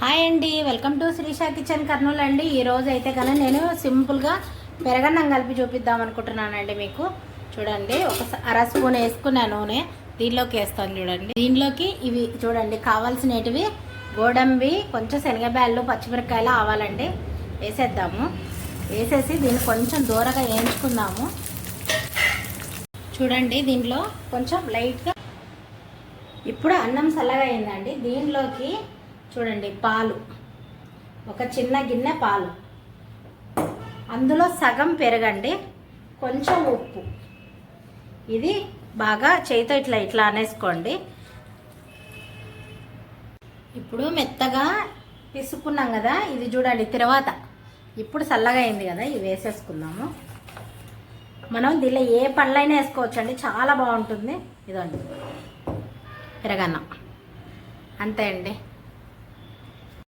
Hi అండి, welcome to Srisha kitchen Kurnool అండి. ఈరోజు అయితే కనుక నేను సింపుల్గా పెరగన్నం కలిపి చూపిద్దాం అనుకుంటున్నానండి. మీకు చూడండి, ఒక అర స్పూన్ వేసుకున్న నూనె దీనిలోకి వేస్తాను. చూడండి, దీనిలోకి ఇవి చూడండి కావాల్సినవి గోడంబి, కొంచెం శనగబ్యాళ్ళు, పచ్చిమిరపకాయలు, ఆవాలండి వేసేద్దాము. వేసేసి దీన్ని కొంచెం దూరగా వేయించుకుందాము. చూడండి, దీంట్లో కొంచెం లైట్గా ఇప్పుడు అన్నం చల్లగా అయిందండి. దీనిలోకి చూడండి పాలు, ఒక చిన్న గిన్నె పాలు, అందులో సగం పెరగండి, కొంచెం ఉప్పు, ఇది బాగా చేతితో ఇట్లా ఇట్లా అనేసుకోండి. ఇప్పుడు మెత్తగా పిసుకున్నాం కదా, ఇది చూడండి తర్వాత ఇప్పుడు చల్లగా అయింది కదా, ఇది వేసేసుకుందాము. మనం దీనిలో ఏ పండ్లైనా వేసుకోవచ్చండి, చాలా బాగుంటుంది. ఇదండి పెరగన్నం, అంతే అండి.